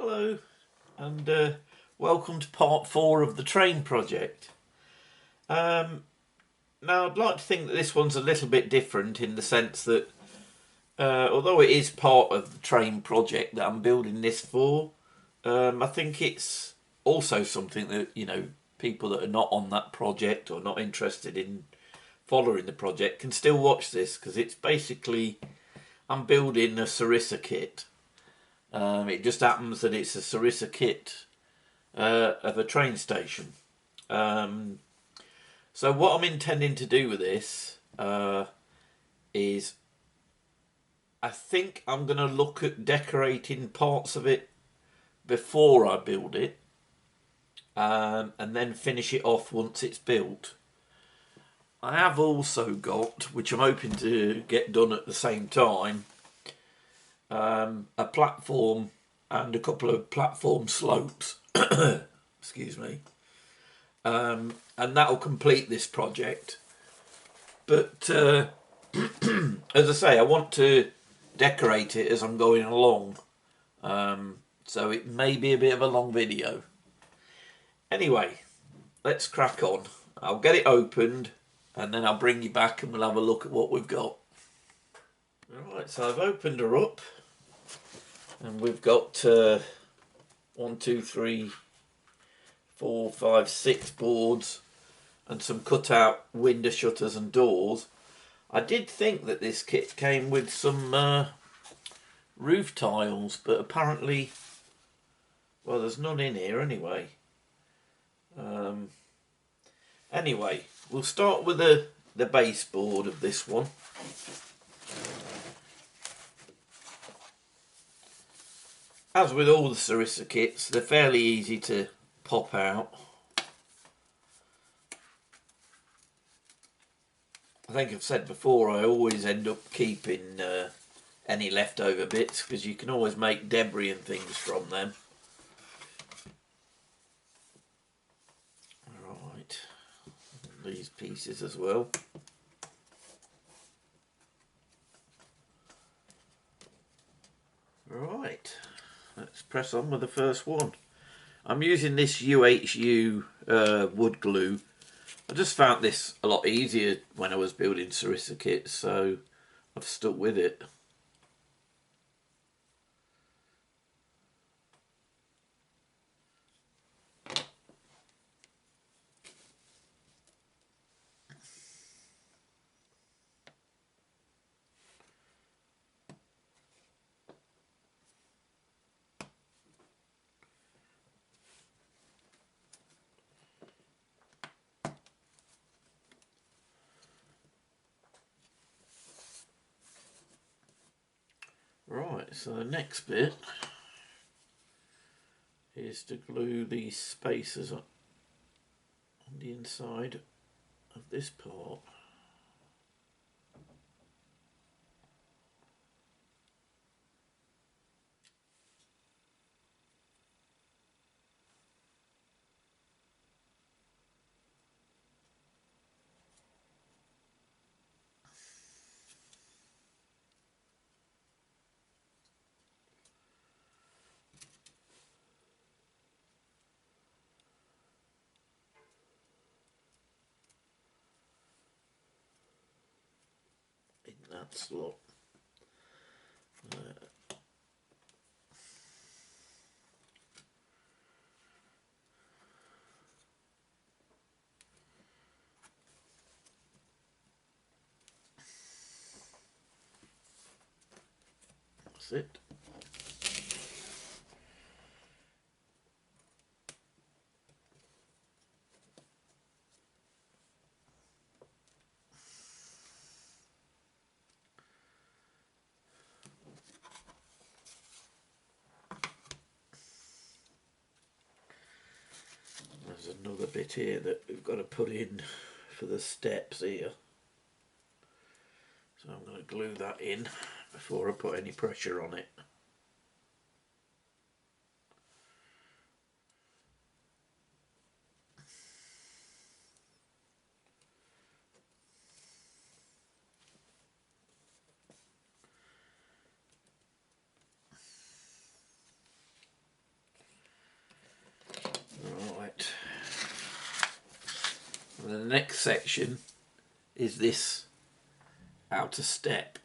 Hello, and welcome to part 4 of the train project. Now, I'd like to think that this one's a little bit different in the sense that, although it is part of the train project that I'm building this for, I think it's also something that, people that are not on that project or not interested in following the project can still watch this, because it's basically, I'm building a Sarissa kit. It just happens that it's a Sarissa kit of a train station. So what I'm intending to do with this is, I think I'm going to look at decorating parts of it before I build it, and then finish it off once it's built. I have also got, which I'm hoping to get done at the same time, a platform and a couple of platform slopes. Excuse me. And that'll complete this project. But as I say, I want to decorate it as I'm going along. So it may be a bit of a long video. Anyway, let's crack on. I'll get it opened and then I'll bring you back and we'll have a look at what we've got. Right, so I've opened her up and we've got 1, 2, 3, 4, 5, 6 boards and some cut out window shutters and doors. I did think that this kit came with some roof tiles, but apparently, well, there's none in here anyway. Anyway, we'll start with the base board of this one. As with all the Sarissa kits, they're fairly easy to pop out. I think I've said before, I always end up keeping any leftover bits because you can always make debris and things from them. Right, these pieces as well. Right, let's press on with the first one. I'm using this UHU wood glue. I just found this a lot easier when I was building Sarissa kits, so I've stuck with it. Right, so the next bit is to glue these spacers on the inside of this part. In that slot. That's it. There's another bit here that we've got to put in for the steps here. So I'm going to glue that in before I put any pressure on it. And then the next section is this outer step.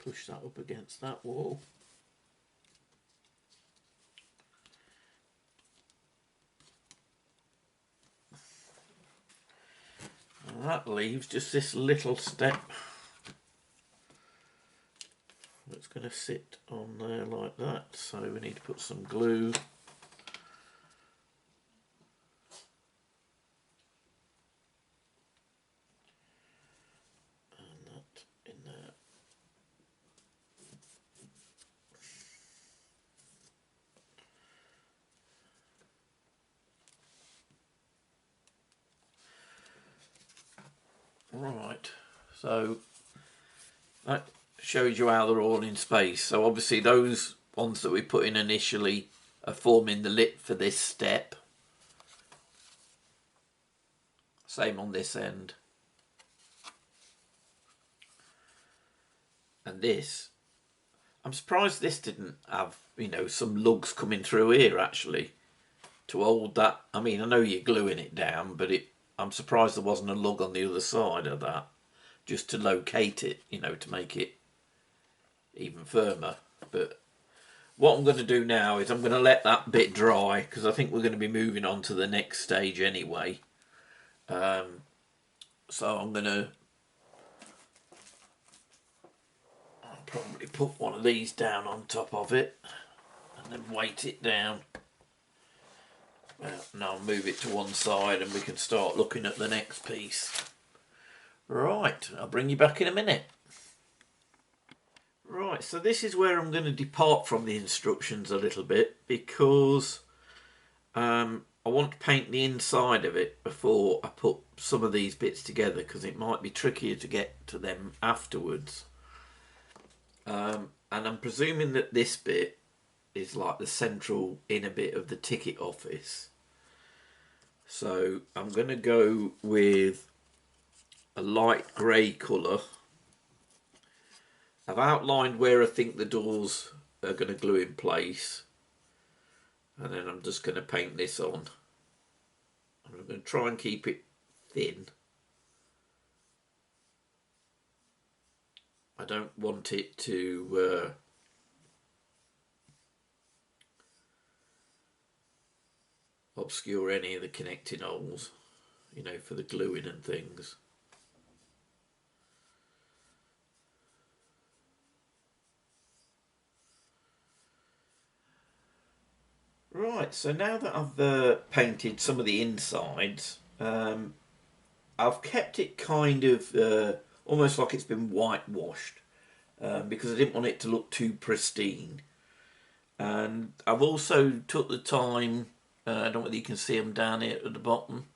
Push that up against that wall. And that leaves just this little step that's going to sit on there like that. So we need to put some glue. And that in there. Right, so that shows you how they're all in space. So obviously those ones that we put in initially are forming the lip for this step. Same on this end. And this, I'm surprised this didn't have, you know, some lugs coming through here actually to hold that. I mean, I know you're gluing it down, but I'm surprised there wasn't a lug on the other side of that just to locate it, you know, to make it even firmer. But what I'm going to do now is I'm going to let that bit dry because I think we're going to be moving on to the next stage anyway. So I'm going to probably put one of these down on top of it and then weight it down. Well, now I'll move it to one side and we can start looking at the next piece. Right, I'll bring you back in a minute. Right, so this is where I'm going to depart from the instructions a little bit because I want to paint the inside of it before I put some of these bits together because it might be trickier to get to them afterwards. And I'm presuming that this bit is like the central inner bit of the ticket office. So I'm going to go with a light grey colour. I've outlined where I think the doors are going to glue in place. And then I'm just going to paint this on. I'm going to try and keep it thin. I don't want it to obscure any of the connecting holes, you know, for the gluing and things. Right, so now that I've painted some of the insides, I've kept it kind of almost like it's been whitewashed because I didn't want it to look too pristine. And I've also took the time, I don't know whether you can see them down here at the bottom,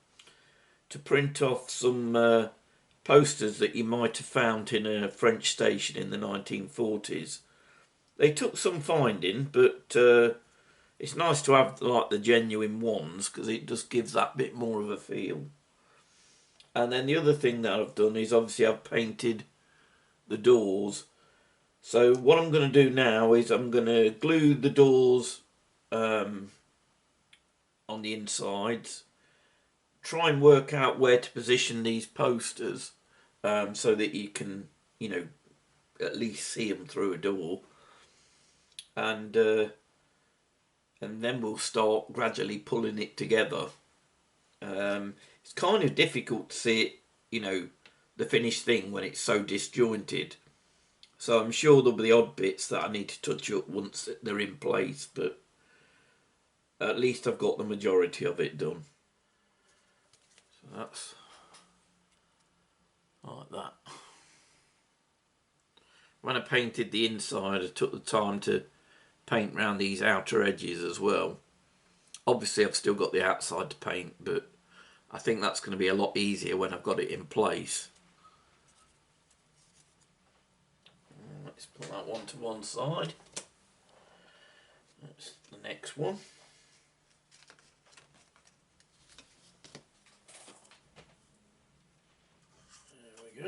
to print off some posters that you might have found in a French station in the 1940s. They took some finding, but it's nice to have like the genuine ones because it just gives that bit more of a feel. And then the other thing that I've done is obviously I've painted the doors. So what I'm going to do now is I'm going to glue the doors on the insides. Try and work out where to position these posters so that you can, you know, at least see them through a door. And then we'll start gradually pulling it together. It's kind of difficult to see it, you know, the finished thing when it's so disjointed. So I'm sure there'll be the odd bits that I need to touch up once they're in place, but at least I've got the majority of it done. So that's like that. When I painted the inside, I took the time to paint around these outer edges as well. Obviously I've still got the outside to paint, but I think that's going to be a lot easier when I've got it in place. Let's put that one to one side. That's the next one. There we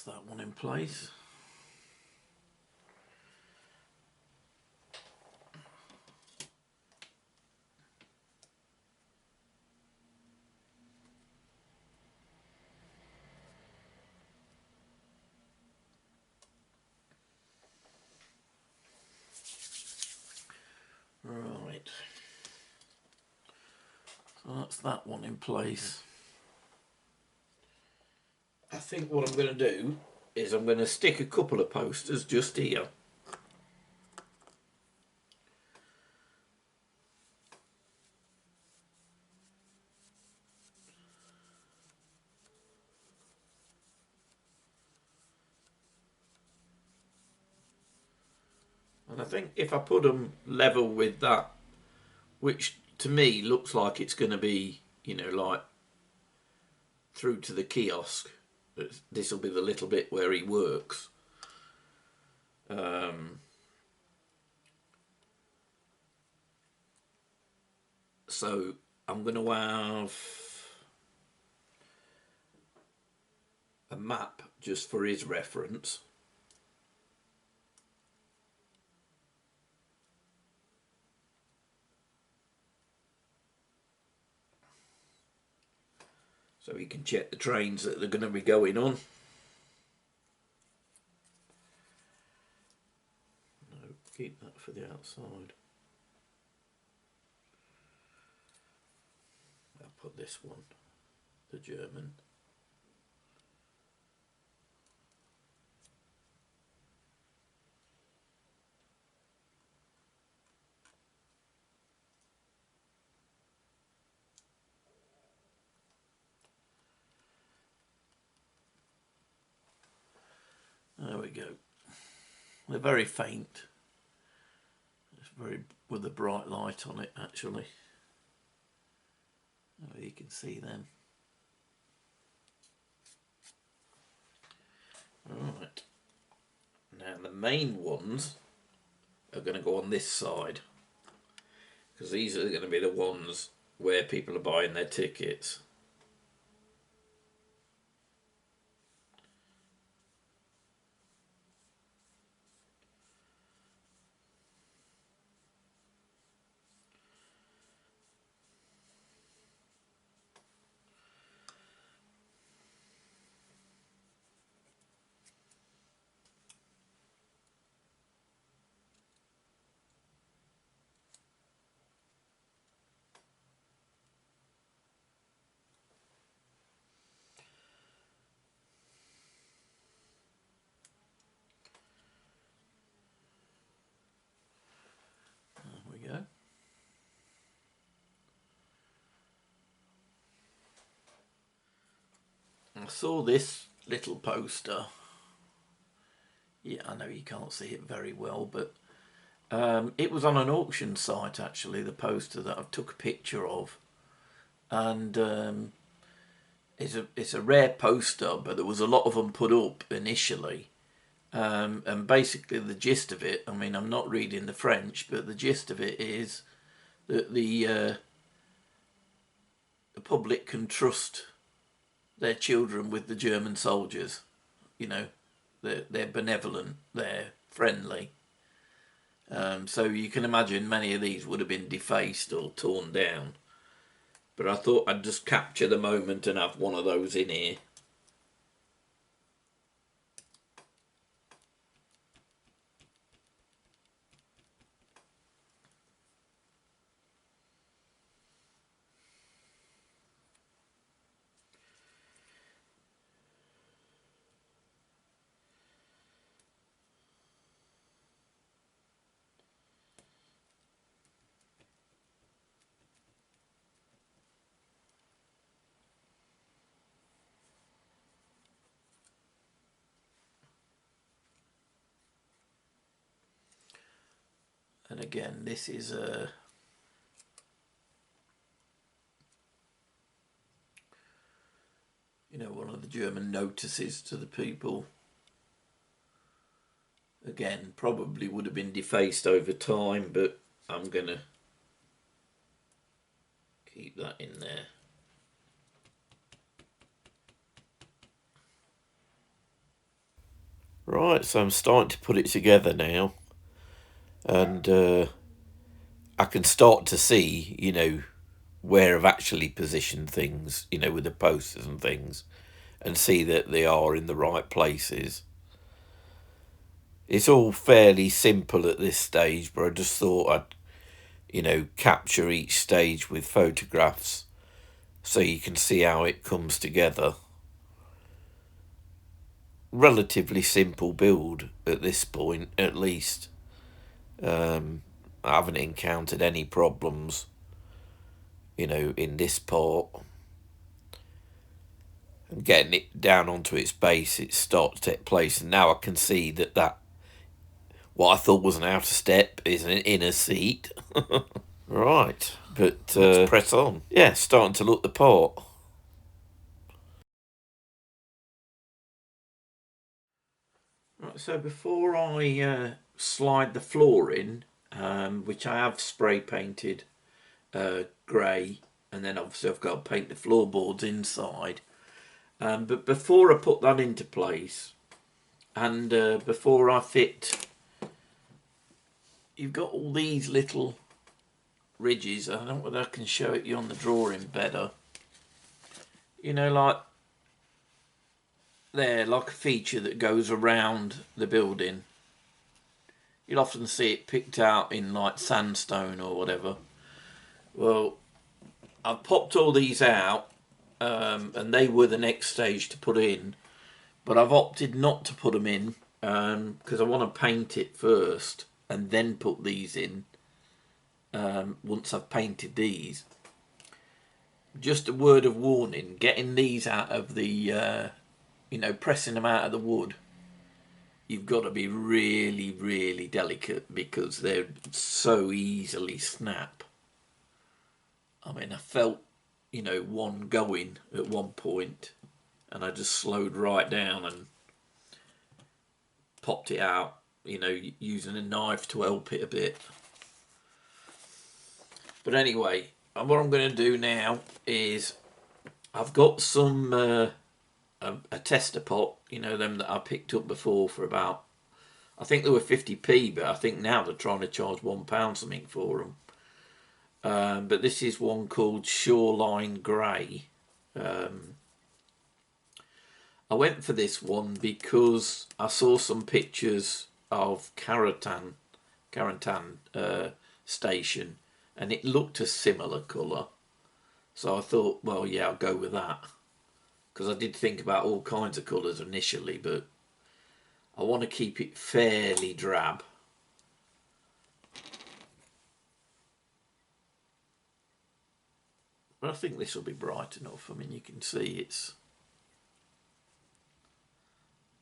that one in place. Right, so that's that one in place. I think what I'm going to do is I'm going to stick a couple of posters just here. And I think if I put them level with that, which to me looks like it's going to be, you know, like through to the kiosk, this will be the little bit where he works. So I'm going to have a map just for his reference. So he can check the trains that they're going to be going on. No, keep that for the outside. I'll put this one, the German. There we go. They're very faint. It's very with a bright light on it, actually. Oh, you can see them. Right. Now the main ones are going to go on this side, because these are going to be the ones where people are buying their tickets. There we go. I saw this little poster. Yeah, I know you can't see it very well, but it was on an auction site, actually, the poster that I took a picture of. And it's a rare poster, but there was a lot of them put up initially. And basically the gist of it, I mean, I'm not reading the French, but the gist of it is that the public can trust their children with the German soldiers. You know, they're benevolent, they're friendly. So you can imagine many of these would have been defaced or torn down. But I thought I'd just capture the moment and have one of those in here. And again, this is a one of the German notices to the people. Again, probably would have been defaced over time, but I'm gonna keep that in there. Right, so I'm starting to put it together now, and I can start to see, where I've actually positioned things, with the posters and things, and see that they are in the right places. It's all fairly simple at this stage, but I just thought I'd, capture each stage with photographs so you can see how it comes together. Relatively simple build at this point, at least. I haven't encountered any problems, in this part. And getting it down onto its base, it starts to take place, and now I can see that what I thought was an outer step is an inner seat. Right, but let's press on. Yeah, starting to look the part. Right, so before I slide the floor in, which I have spray painted grey, and then obviously I've got to paint the floorboards inside. But before I put that into place, and before I fit, you've got all these little ridges. I don't know whether I can show it you on the drawing better. Like there, like a feature that goes around the building. You'll often see it picked out in like sandstone or whatever. Well, I've popped all these out, and they were the next stage to put in, but I've opted not to put them in because I want to paint it first and then put these in once I've painted these. Just a word of warning, getting these out of the, pressing them out of the wood, you've got to be really, really delicate because they're so easily snap. I mean, I felt, one going at one point, and I just slowed right down and popped it out, using a knife to help it a bit. But anyway, what I'm going to do now is I've got some a tester pot, them that I picked up before for about, I think they were 50p, but I think now they're trying to charge £1 something for them. But this is one called Shoreline Grey. I went for this one because I saw some pictures of Carantan station, and it looked a similar colour. So I thought, well, yeah, I'll go with that. Because I did think about all kinds of colours initially, but I want to keep it fairly drab. But I think this will be bright enough. I mean, you can see it's...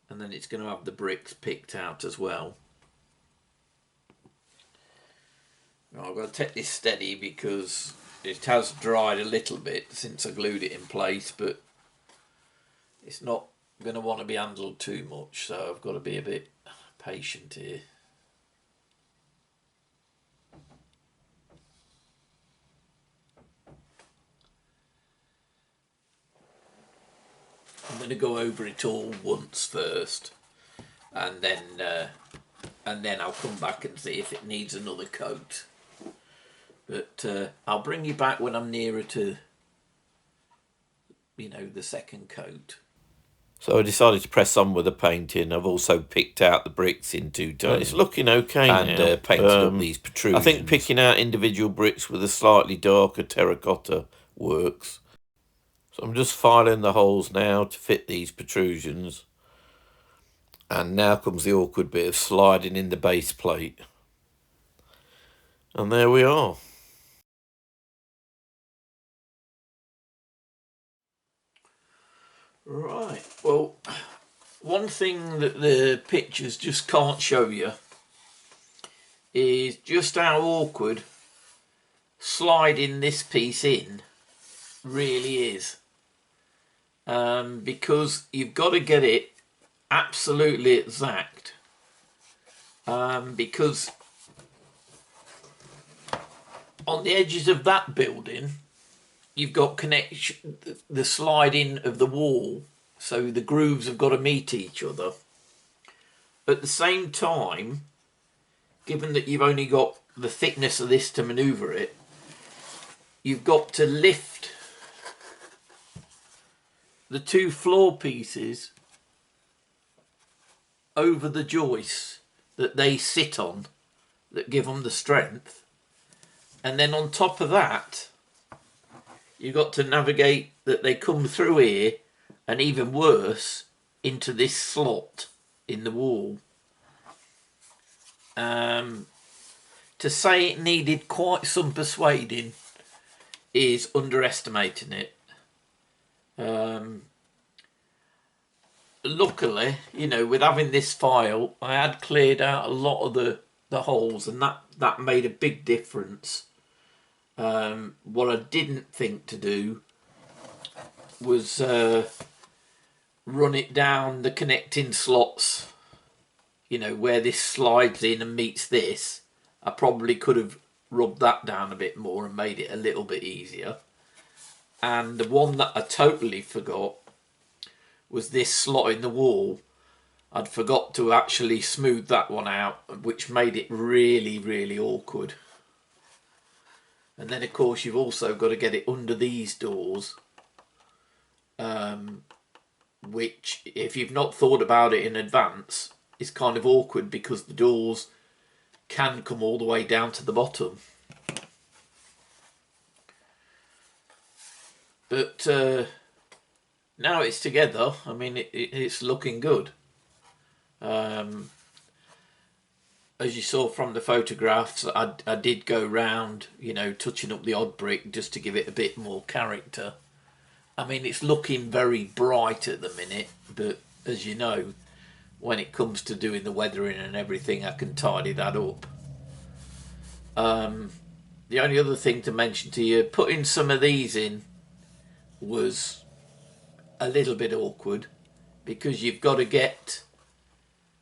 And then it's going to have the bricks picked out as well. Now, I've got to take this steady because it has dried a little bit since I glued it in place, but it's not going to want to be handled too much, so I've got to be a bit patient here. I'm going to go over it all once first, and then I'll come back and see if it needs another coat. But I'll bring you back when I'm nearer to, the second coat. So I decided to press on with the painting. I've also picked out the bricks in two tones. It's looking okay now. And painted up these protrusions. I think picking out individual bricks with a slightly darker terracotta works. So I'm just filing the holes now to fit these protrusions. And now comes the awkward bit of sliding in the base plate. And there we are. Right, well, one thing that the pictures just can't show you is just how awkward sliding this piece in really is. Because you've got to get it absolutely exact. Because on the edges of that building, you've got connection, the sliding of the wall, so the grooves have got to meet each other. At the same time, given that you've only got the thickness of this to manoeuvre it, you've got to lift the two floor pieces over the joists that they sit on, that give them the strength. And then on top of that, you've got to navigate that they come through here, and even worse, into this slot in the wall. To say it needed quite some persuading is underestimating it. Luckily, you know, with having this file, I had cleared out a lot of the holes, and that made a big difference. What I didn't think to do was run it down the connecting slots, you know, where this slides in and meets this. I probably could have rubbed that down a bit more and made it a little bit easier. And the one that I totally forgot was this slot in the wall. I'd forgot to actually smooth that one out, which made it really, really awkward. And then of course you've also got to get it under these doors, which, if you've not thought about it in advance, is kind of awkward because the doors can come all the way down to the bottom. But now it's together, I mean, it's looking good. As you saw from the photographs, I did go round, you know, touching up the odd brick just to give it a bit more character. I mean, it's looking very bright at the minute, but as you know, when it comes to doing the weathering and everything, I can tidy that up. The only other thing to mention to you, putting some of these in was a little bit awkward, because you've got to get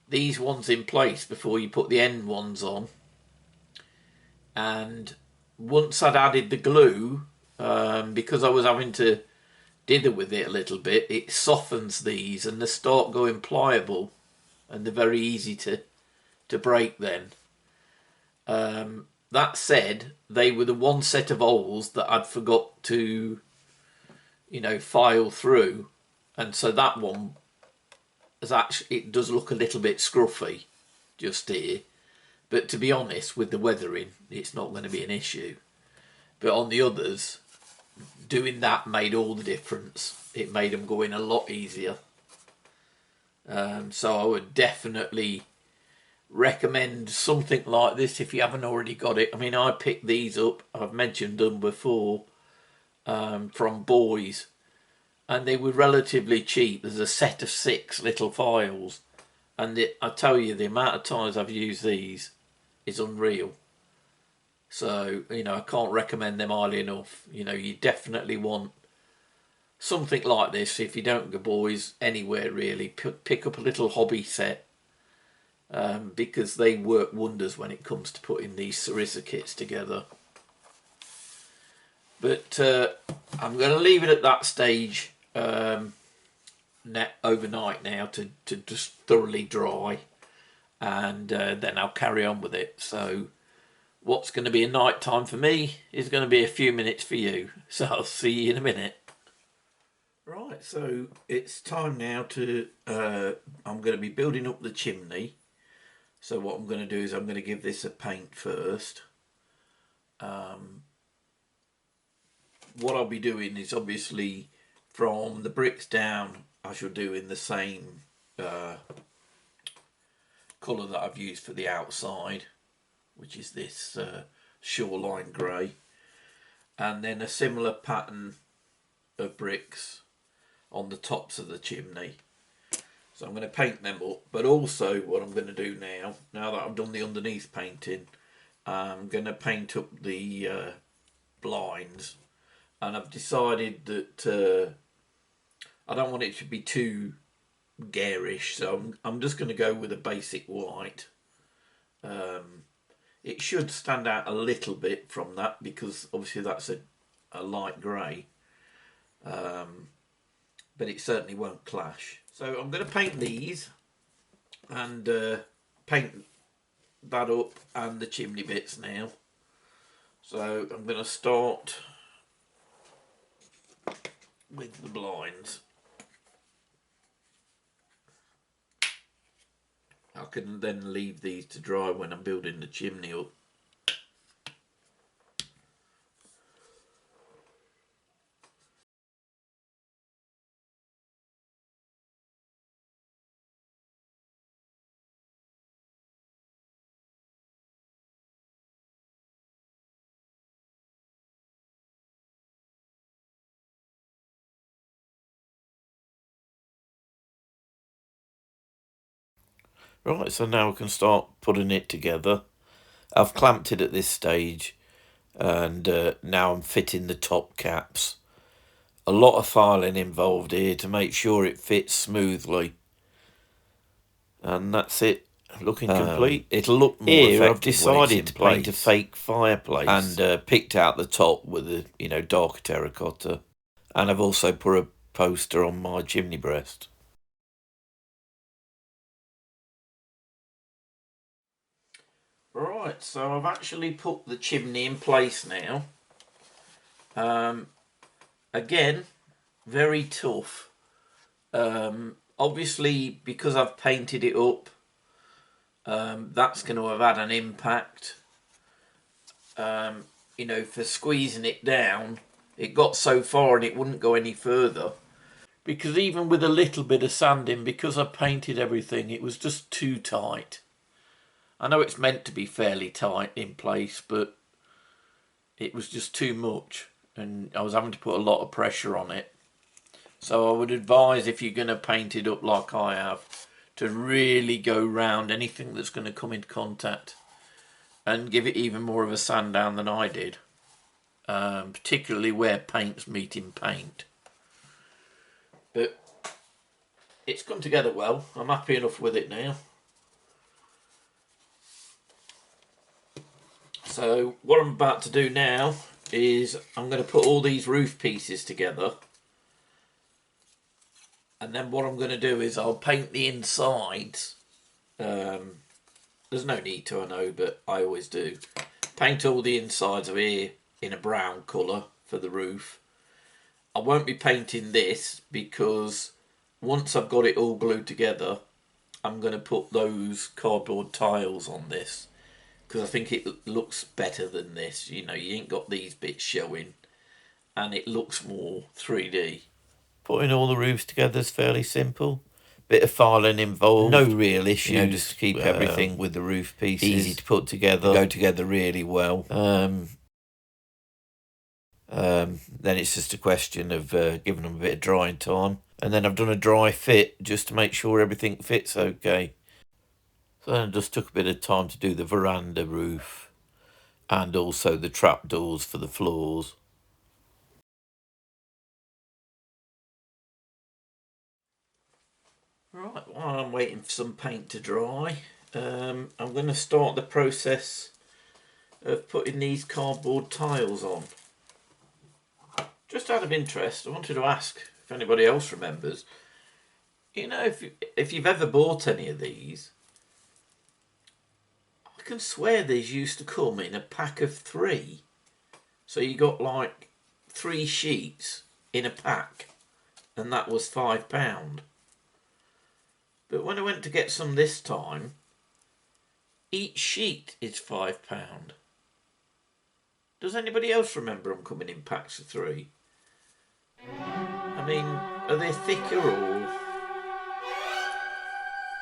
these ones in place before you put the end ones on. And once I'd added the glue, because I was having to dither with it a little bit, it softens these and they start going pliable, and they're very easy to break then. That said, they were the one set of holes that I'd forgot to, you know, file through, and so that one is actually, it does look a little bit scruffy just here, but to be honest, with the weathering, it's not going to be an issue. But on the others, doing that made all the difference. It made them go in a lot easier. So I would definitely recommend something like this if you haven't already got it. I mean, I picked these up, I've mentioned them before, from Boys, and they were relatively cheap. There's a set of 6 little files, and I tell you, the amount of times I've used these is unreal. So, you know, I can't recommend them highly enough. You know, you definitely want something like this. If you don't go Boys anywhere really, pick up a little hobby set, because they work wonders when it comes to putting these Sarissa kits together. But I'm going to leave it at that stage overnight now to just thoroughly dry, and then I'll carry on with it. So what's going to be a night time for me is going to be a few minutes for you. So I'll see you in a minute. Right, so it's time now to, I'm going to be building up the chimney. So what I'm going to do is I'm going to give this a paint first. What I'll be doing is, obviously, from the bricks down, I shall do in the same colour that I've used for the outside, which is this shoreline grey, and then a similar pattern of bricks on the tops of the chimney. So I'm going to paint them up, but also what I'm going to do now that I've done the underneath painting, I'm going to paint up the blinds, and I've decided that I don't want it to be too garish, so I'm just going to go with a basic white. It should stand out a little bit from that, because obviously that's a light grey, but it certainly won't clash. So I'm going to paint these, and paint that up and the chimney bits now. So I'm going to start with the blinds. I can then leave these to dry when I'm building the chimney up. Right, so now we can start putting it together. I've clamped it at this stage, and now I'm fitting the top caps. A lot of filing involved here to make sure it fits smoothly. And that's it, looking complete. It'll look more here, effective. I've decided to paint a fake fireplace and picked out the top with a darker terracotta. And I've also put a poster on my chimney breast. Right, so I've actually put the chimney in place now. Again, very tough. Obviously, because I've painted it up, that's going to have had an impact. For squeezing it down, it got so far and it wouldn't go any further. Because even with a little bit of sanding, because I painted everything, it was just too tight. I know it's meant to be fairly tight in place, but it was just too much, and I was having to put a lot of pressure on it. So I would advise, if you're going to paint it up like I have, to really go round anything that's going to come into contact and give it even more of a sand down than I did, particularly where paint's meeting paint. But it's come together well. I'm happy enough with it now. So what I'm about to do now is I'm going to put all these roof pieces together, and then what I'm going to do is I'll paint the insides. There's no need to, I know, but I always do. Paint all the insides of here in a brown colour for the roof. I won't be painting this because once I've got it all glued together, I'm going to put those cardboard tiles on this, because I think it looks better than this. You ain't got these bits showing, and it looks more 3D. Putting all the roofs together is fairly simple. Bit of filing involved. No real issues. Just to keep everything with the roof pieces easy to put together. Go together really well. Then it's just a question of giving them a bit of drying time. And then I've done a dry fit just to make sure everything fits okay. So then I just took a bit of time to do the veranda roof and also the trapdoors for the floors. Right, while I'm waiting for some paint to dry, I'm going to start the process of putting these cardboard tiles on. Just out of interest, I wanted to ask if anybody else remembers. If you've ever bought any of these, I can swear these used to come in a pack of 3. So you got like 3 sheets in a pack, and that was £5. But when I went to get some this time, each sheet is £5. Does anybody else remember them coming in packs of 3? I mean, are they thicker or...?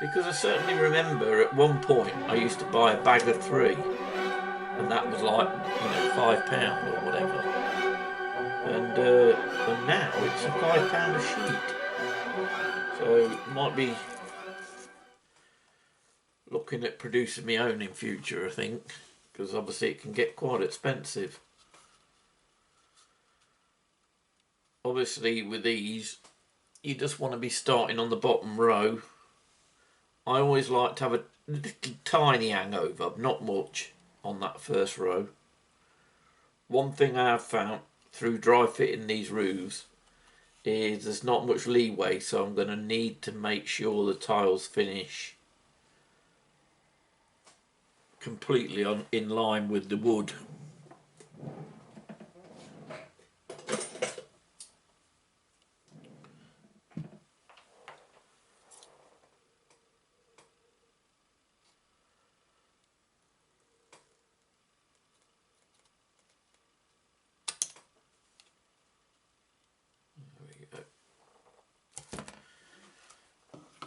Because I certainly remember at one point I used to buy a bag of 3, and that was like, £5 or whatever. And now it's a £5 a sheet. So might be looking at producing my own in future, I think, because obviously it can get quite expensive. Obviously with these, you just want to be starting on the bottom row. I always like to have a little tiny hangover, not much, on that first row. One thing I have found through dry fitting these roofs is there's not much leeway, so I'm going to need to make sure the tiles finish completely in line with the wood.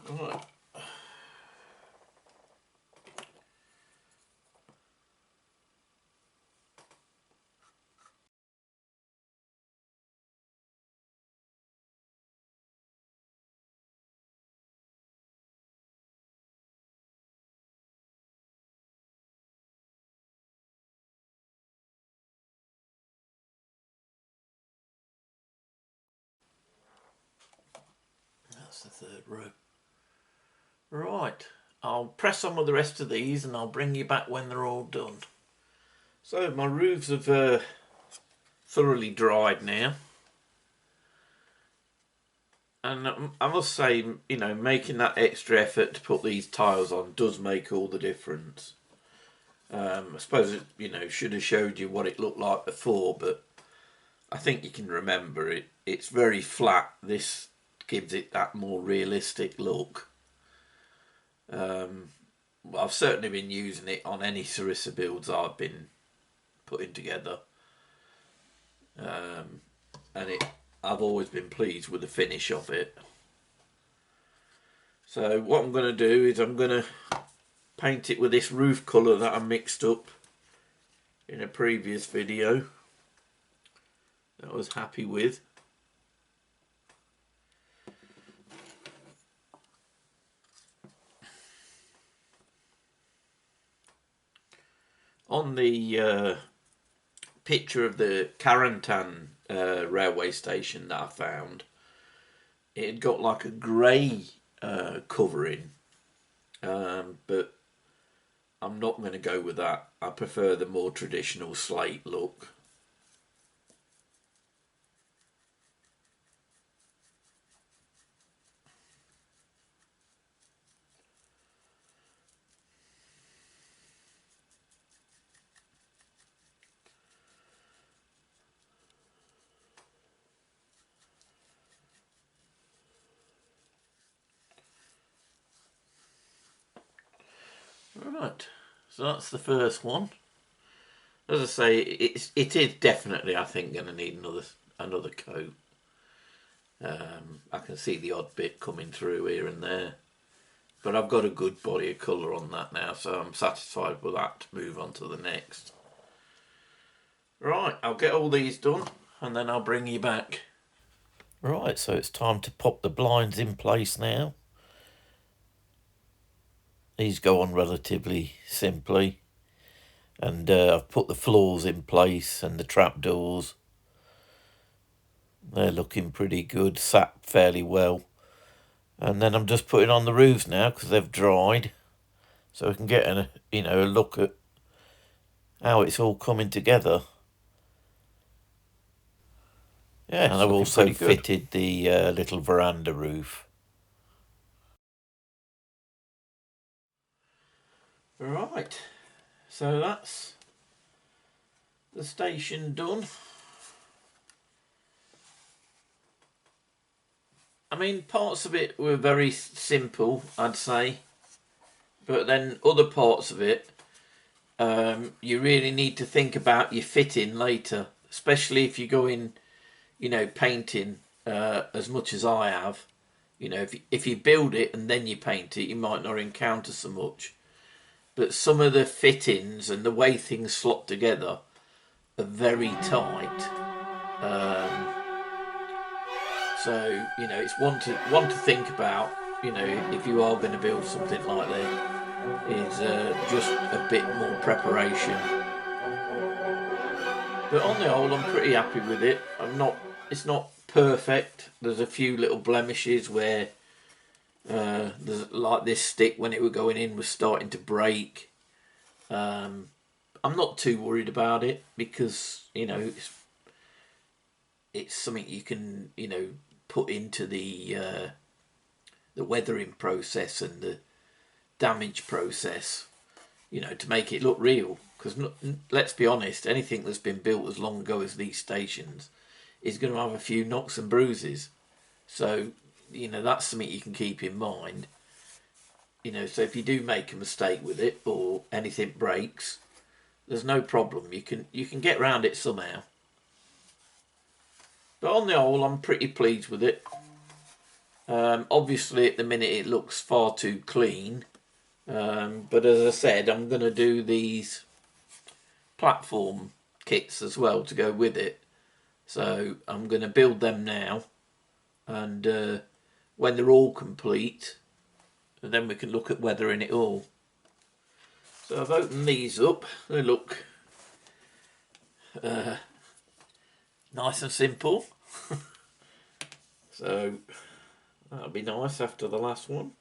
Right. That's the third row. Right, I'll press on with the rest of these and I'll bring you back when they're all done. So my roofs have thoroughly dried now. And I must say, you know, making that extra effort to put these tiles on does make all the difference. I suppose it, you know, should have showed you what it looked like before, but I think you can remember it. It's very flat. This gives it that more realistic look. I've certainly been using it on any Sarissa builds I've been putting together, and I've always been pleased with the finish of it. So what I'm going to do is I'm going to paint it with this roof colour that I mixed up in a previous video that I was happy with. On the picture of the Sarissa railway station that I found, it had got like a grey covering, but I'm not going to go with that. I prefer the more traditional slate look. Right, so that's the first one. As I say, it is definitely, I think, going to need another coat. I can see the odd bit coming through here and there, but I've got a good body of colour on that now, so I'm satisfied with that to move on to the next. Right, I'll get all these done and then I'll bring you back. Right, so it's time to pop the blinds in place now. These go on relatively simply, and I've put the floors in place and the trapdoors. They're looking pretty good, sat fairly well. And then I'm just putting on the roofs now because they've dried, so we can get a look at how it's all coming together. Yeah, and I've also fitted the little veranda roof. Right, so that's the station done. I mean, parts of it were very simple, I'd say, but then other parts of it, you really need to think about your fitting later, especially if you go in, you know, painting as much as I have. You know, if you build it and then you paint it, you might not encounter so much. But some of the fittings and the way things slot together are very tight. So, you know, it's one to think about, you know, if you are going to build something like that, is just a bit more preparation. But on the whole, I'm pretty happy with it. It's not perfect. There's a few little blemishes where there's like this stick when it was going in was starting to break. I'm not too worried about it because, you know, it's something you can, you know, put into the weathering process and the damage process. you know, to make it look real. Because let's be honest, anything that's been built as long ago as these stations is going to have a few knocks and bruises. So, you know, that's something you can keep in mind. You know, so if you do make a mistake with it or anything breaks, there's no problem. You can get around it somehow. But on the whole, I'm pretty pleased with it. Obviously, at the minute, it looks far too clean. But as I said, I'm going to do these platform kits as well to go with it. So I'm going to build them now. And when they're all complete, then we can look at weathering it all. So I've opened these up. They look nice and simple. So that'll be nice after the last one.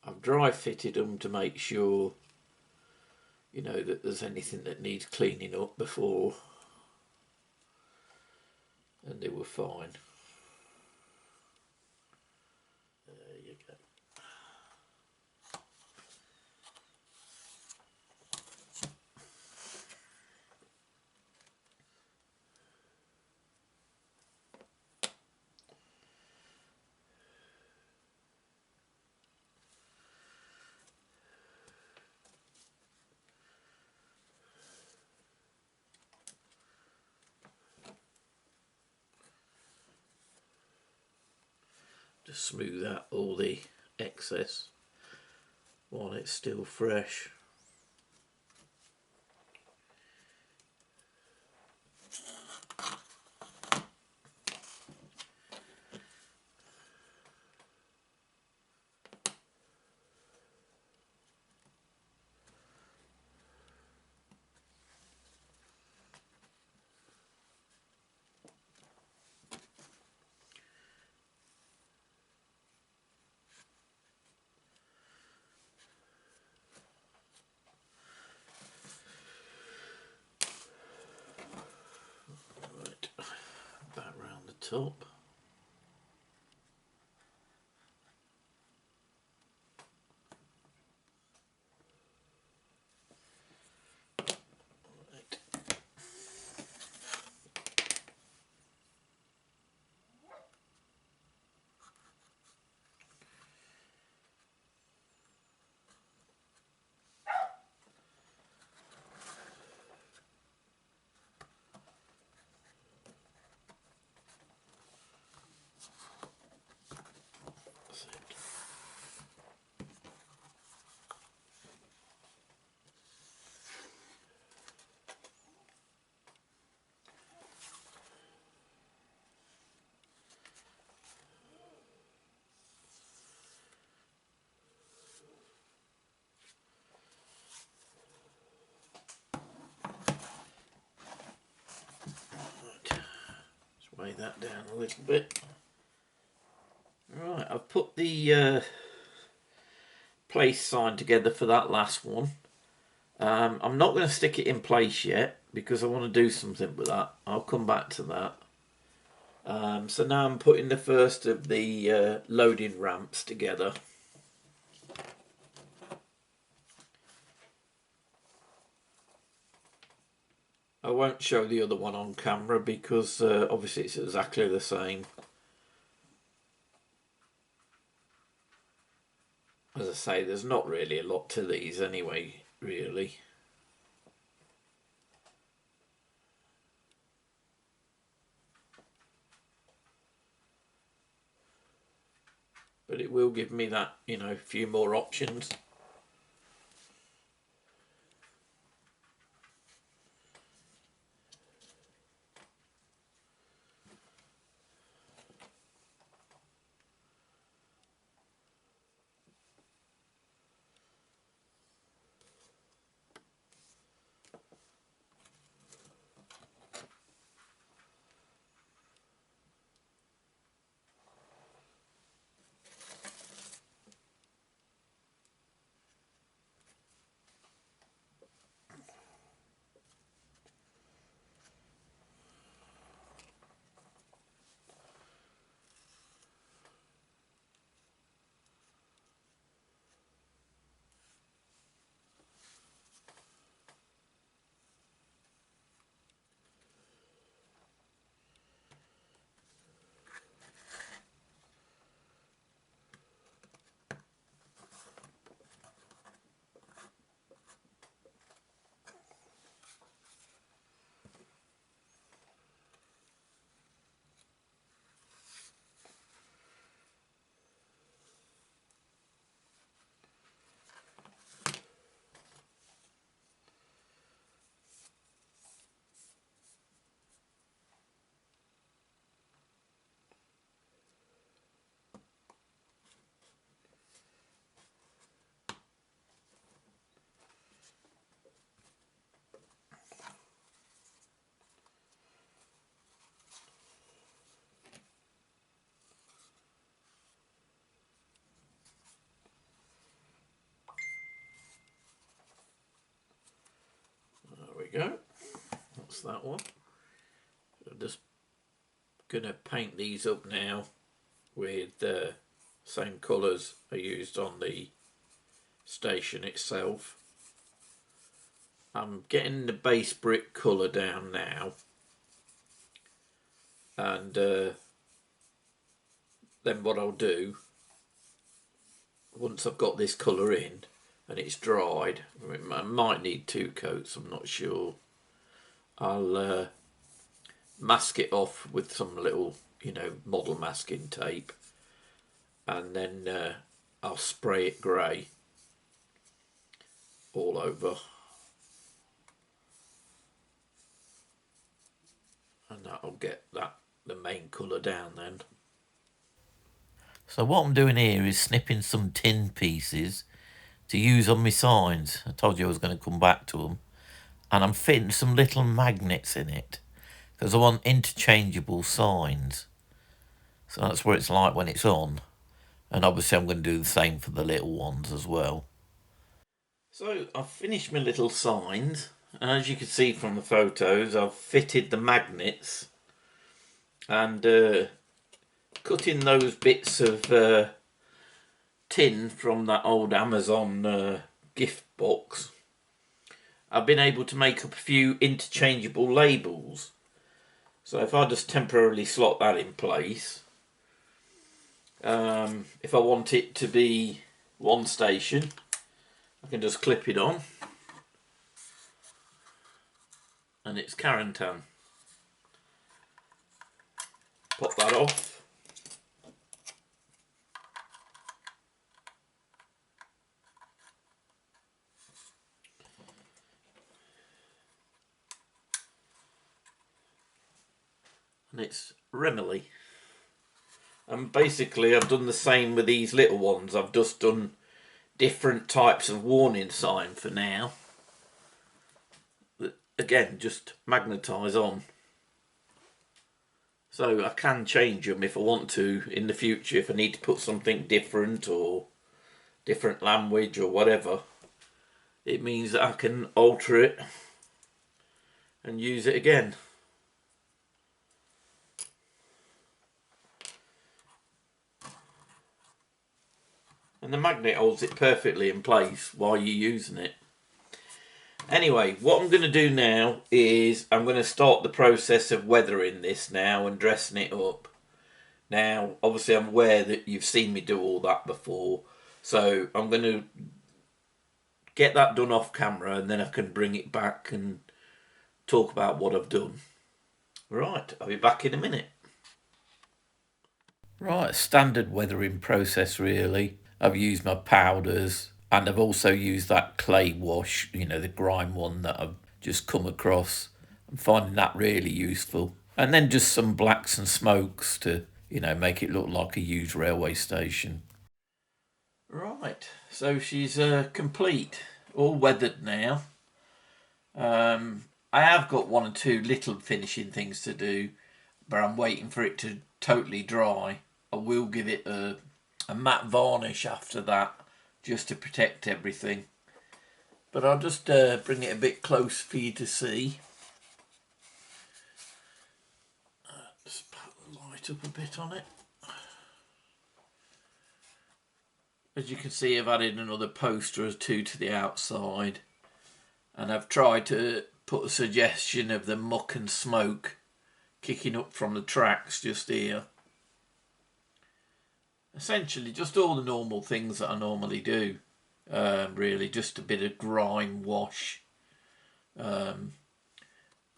I've dry fitted them to make sure, you know, that there's anything that needs cleaning up before, and they were fine. There you go. Just smooth out all the excess while it's still fresh. Back round the top. Weigh that down a little bit. Right, I've put the place sign together for that last one. I'm not going to stick it in place yet because I want to do something with that. I'll come back to that. So now I'm putting the first of the loading ramps together. I won't show the other one on camera because obviously it's exactly the same. As I say, there's not really a lot to these anyway, really. But it will give me that, you know, a few more options. that one. I'm just going to paint these up now with the same colours I used on the station itself. I'm getting the base brick colour down now, and then what I'll do, once I've got this colour in and it's dried, I might need 2 coats, I'm not sure, I'll mask it off with some little, model masking tape, and then I'll spray it grey all over, and that'll get the main colour down then. So what I'm doing here is snipping some tin pieces to use on my signs. I told you I was going to come back to them. And I'm fitting some little magnets in it because I want interchangeable signs. So that's what it's like when it's on. And obviously I'm going to do the same for the little ones as well. So I've finished my little signs. And as you can see from the photos, I've fitted the magnets and cut in those bits of tin from that old Amazon gift box. I've been able to make up a few interchangeable labels. So if I just temporarily slot that in place, if I want it to be one station, I can just clip it on and it's Carentan. Pop that off. And it's Remily. And basically I've done the same with these little ones. I've just done different types of warning sign for now. That, again, just magnetise on. So I can change them if I want to in the future, if I need to put something different or different language or whatever. It means that I can alter it and use it again. And the magnet holds it perfectly in place while you're using it. Anyway, what I'm going to do now is I'm going to start the process of weathering this now and dressing it up. Now, obviously I'm aware that you've seen me do all that before, so I'm going to get that done off camera and then I can bring it back and talk about what I've done. Right, I'll be back in a minute. Right, standard weathering process really. I've used my powders and I've also used that clay wash, the grime one that I've just come across. I'm finding that really useful. And then just some blacks and smokes to, make it look like a huge railway station. Right, so she's complete, all weathered now. I have got 1 or 2 little finishing things to do, but I'm waiting for it to totally dry. I will give it a matte varnish after that, just to protect everything. But I'll just bring it a bit close for you to see. Just put the light up a bit on it. As you can see, I've added another poster or 2 to the outside, and I've tried to put a suggestion of the muck and smoke kicking up from the tracks just here. Essentially just all the normal things that I normally do, really just a bit of grime wash. As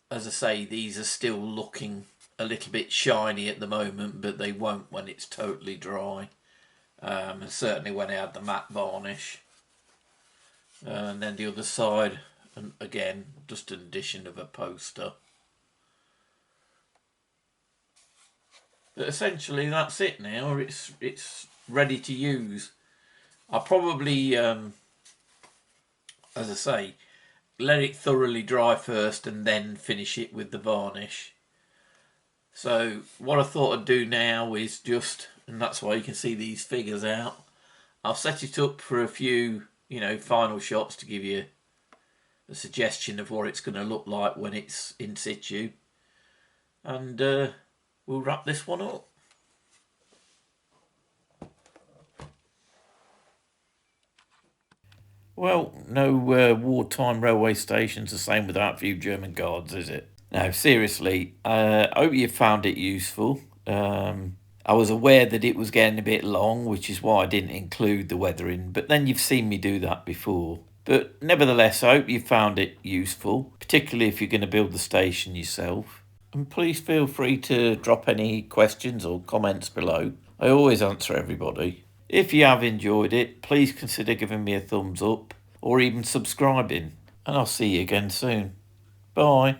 I say, these are still looking a little bit shiny at the moment, but they won't when it's totally dry, and certainly when I add the matte varnish. And then the other side, and again just an addition of a poster. But essentially that's it now. It's ready to use. I'll probably, as I say, let it thoroughly dry first and then finish it with the varnish. So what I thought I'd do now is just, and that's why you can see these figures out, I'll set it up for a few, final shots to give you a suggestion of what it's going to look like when it's in situ. And we'll wrap this one up. Well, no wartime railway station's the same without a few German guards, is it? No, seriously, I hope you found it useful. I was aware that it was getting a bit long, which is why I didn't include the weathering, but then you've seen me do that before. But nevertheless, I hope you found it useful, particularly if you're going to build the station yourself. And please feel free to drop any questions or comments below. I always answer everybody. If you have enjoyed it, please consider giving me a thumbs up or even subscribing. And I'll see you again soon. Bye.